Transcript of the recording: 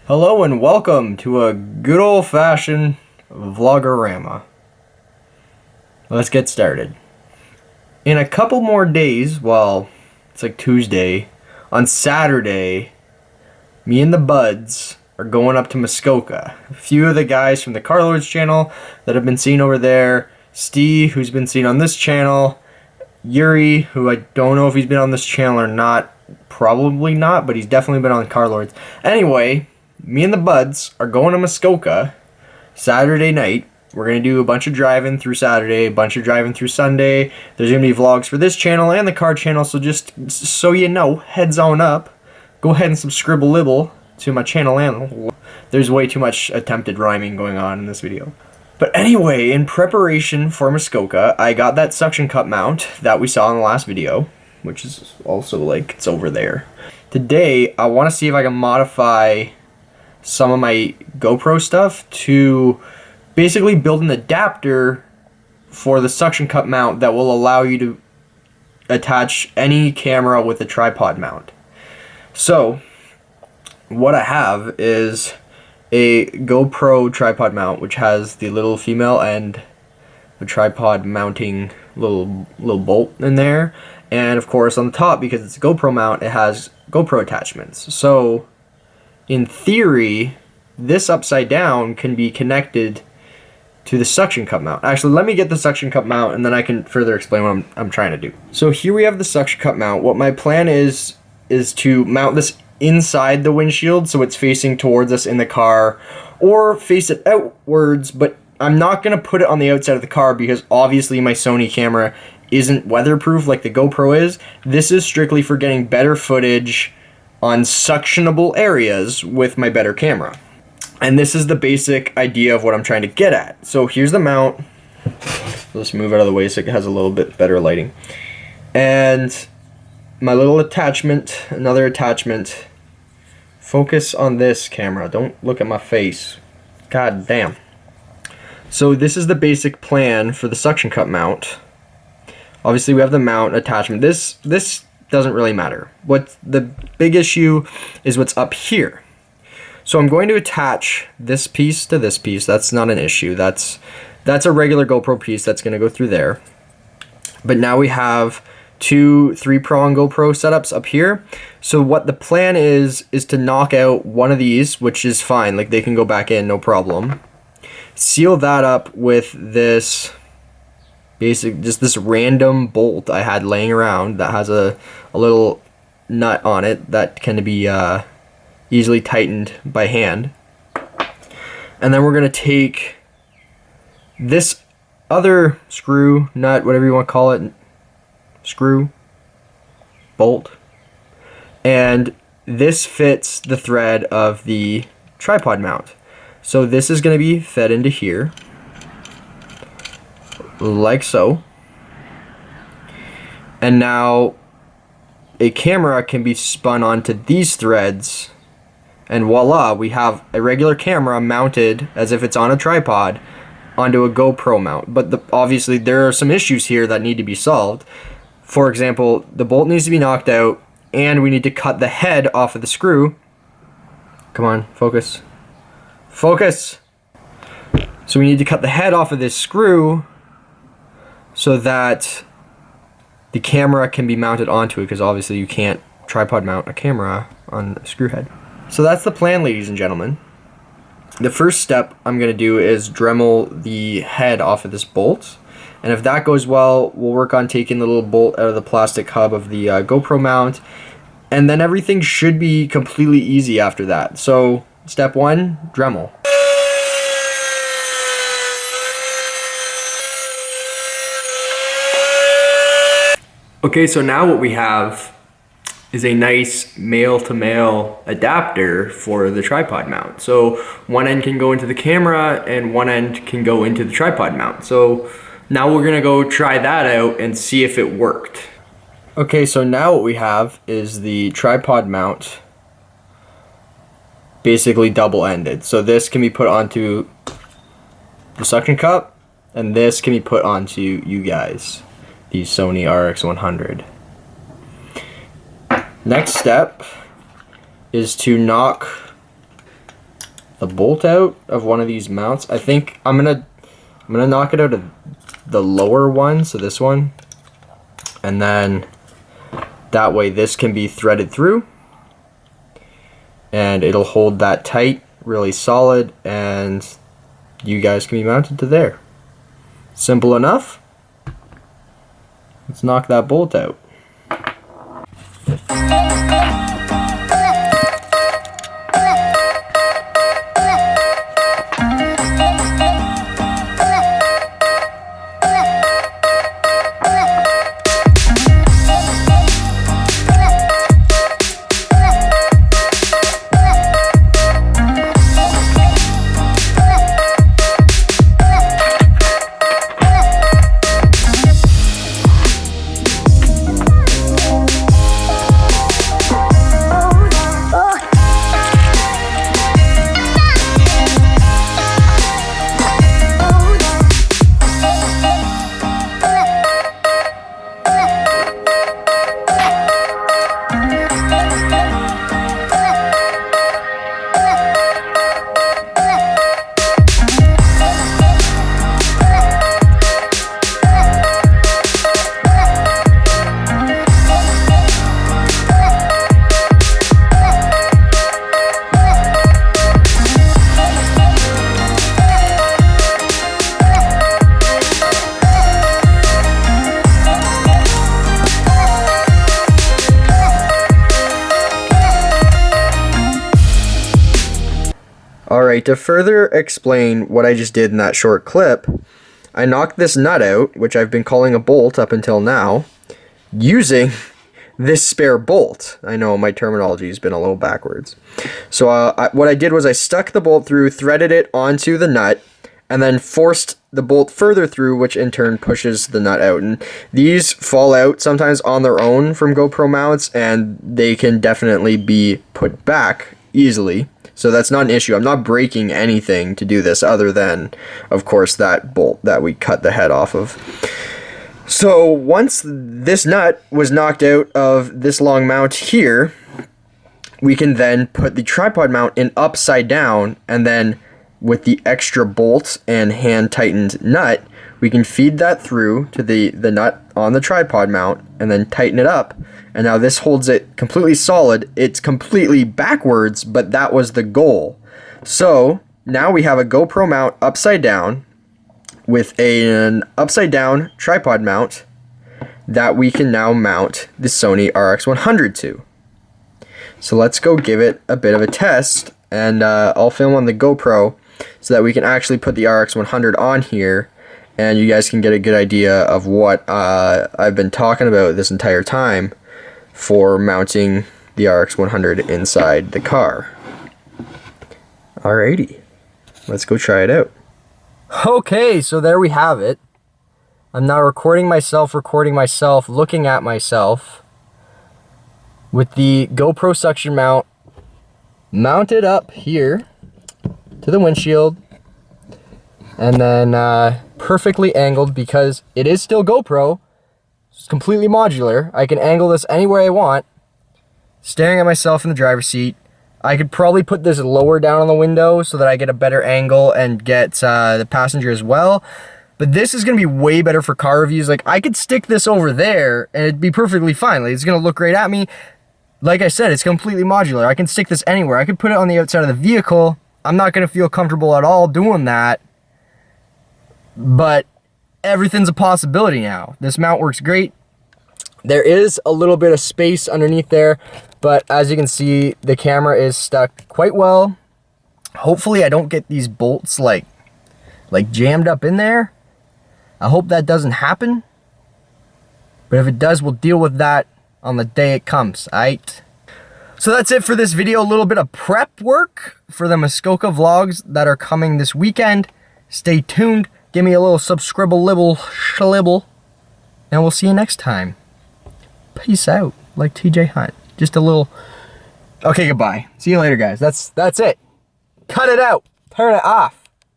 Hello and welcome to a good old-fashioned vlogorama. Let's get started. In a couple more days, well, it's like Tuesday, on Saturday, me and the buds are going up to Muskoka. A few of the guys from the Carlords channel that have been seen over there, Steve, who's been seen on this channel, Yuri, who I don't know if he's been on this channel or not, probably not, but he's definitely been on Carlords. Anyway, me and the buds are going to Muskoka Saturday night. We're going to do a bunch of driving through Saturday, a bunch of driving through Sunday. There's going to be vlogs for this channel and the car channel, so just so you know, heads on up. Go ahead and subscribe to my channel, and there's way too much attempted rhyming going on in this video. But anyway, in preparation for Muskoka, I got that suction cup mount that we saw in the last video, which is also like, it's over there. Today, I want to see if I can modify some of my GoPro stuff to basically build an adapter for the suction cup mount that will allow you to attach any camera with a tripod mount. So what I have is a GoPro tripod mount, which has the little female end, the tripod mounting little bolt in there, and of course on the top, because it's a GoPro mount, it has GoPro attachments. So in theory, this upside down can be connected to the suction cup mount. Actually, let me get the suction cup mount and then I can further explain what I'm trying to do. So here we have the suction cup mount. What my plan is to mount this inside the windshield so it's facing towards us in the car, or face it outwards, but I'm not going to put it on the outside of the car because obviously my Sony camera isn't weatherproof like the GoPro is. This is strictly for getting better footage on suctionable areas with my better camera. And this is the basic idea of what I'm trying to get at. So here's the mount. Let's move out of the way so it has a little bit better lighting. And my little attachment, another attachment. Focus on this camera. Don't look at my face. God damn. So this is the basic plan for the suction cup mount. Obviously we have the mount attachment. This doesn't really matter. What the big issue is what's up here. So I'm going to attach this piece to this piece. That's not an issue. That's a regular GoPro piece that's going to go through there. But now we have two 3-prong GoPro setups up here. So what the plan is to knock out one of these, which is fine. Like, they can go back in, no problem. Seal that up with this just this random bolt I had laying around that has a little nut on it that can be easily tightened by hand. And then we're going to take this other screw, nut, whatever you want to call it, screw, bolt, and this fits the thread of the tripod mount. So this is going to be fed into here, like so. And now a camera can be spun onto these threads, and voila, we have a regular camera mounted as if it's on a tripod onto a GoPro mount. But obviously there are some issues here that need to be solved. For example, the bolt needs to be knocked out, and we need to cut the head off of the screw. Come on, focus. Focus! So we need to cut the head off of this screw so that the camera can be mounted onto it, because obviously you can't tripod mount a camera on a screw head. So that's the plan, ladies and gentlemen. The first step I'm going to do is Dremel the head off of this bolt. And if that goes well, we'll work on taking the little bolt out of the plastic hub of the GoPro mount. And then everything should be completely easy after that. So step 1, Dremel. Okay, so now what we have is a nice male-to-male adapter for the tripod mount. So one end can go into the camera and one end can go into the tripod mount. So now we're gonna go try that out and see if it worked. Okay, so now what we have is the tripod mount basically double-ended. So this can be put onto the suction cup, and this can be put onto you guys, the Sony RX100. Next step is to knock the bolt out of one of these mounts. I think I'm gonna knock it out of the lower one, so this one, and then that way this can be threaded through and it'll hold that tight, really solid, and you guys can be mounted to there. Simple enough. Let's knock that bolt out. Alright, to further explain what I just did in that short clip, I knocked this nut out, which I've been calling a bolt up until now, using this spare bolt. I know my terminology has been a little backwards. So what I did was I stuck the bolt through, threaded it onto the nut, and then forced the bolt further through, which in turn pushes the nut out. And these fall out sometimes on their own from GoPro mounts, and they can definitely be put back easily. So that's not an issue. I'm not breaking anything to do this other than, of course, that bolt that we cut the head off of. So once this nut was knocked out of this long mount here, we can then put the tripod mount in upside down, and then with the extra bolt and hand tightened nut, we can feed that through to the nut on the tripod mount and then tighten it up. And now this holds it completely solid. It's completely backwards, but that was the goal. So now we have a GoPro mount upside down with an upside down tripod mount that we can now mount the Sony RX100 to. So let's go give it a bit of a test, and I'll film on the GoPro so that we can actually put the RX100 on here, and you guys can get a good idea of what I've been talking about this entire time for mounting the RX100 inside the car. Alrighty, let's go try it out. Okay, so there we have it. I'm now recording myself, looking at myself with the GoPro suction mount mounted up here to the windshield, and then perfectly angled because it is still GoPro. It's completely modular. I can angle this anywhere I want, staring at myself in the driver's seat. I could probably put this lower down on the window so that I get a better angle and get the passenger as well. But this is going to be way better for car reviews. Like, I could stick this over there and it'd be perfectly fine. Like, it's going to look great at me. Like I said, it's completely modular. I can stick this anywhere. I could put it on the outside of the vehicle. I'm not going to feel comfortable at all doing that. But everything's a possibility now. This mount works great. There is a little bit of space underneath there, but as you can see, the camera is stuck quite well. Hopefully I don't get these bolts like jammed up in there. I hope that doesn't happen. But if it does, we'll deal with that on the day it comes, alright? So that's it for this video. A little bit of prep work for the Muskoka vlogs that are coming this weekend. Stay tuned. Give me a little subscribe-a-libble, and we'll see you next time. Peace out, like TJ Hunt. Just a little... Okay, goodbye. See you later, guys. That's it. Cut it out. Turn it off.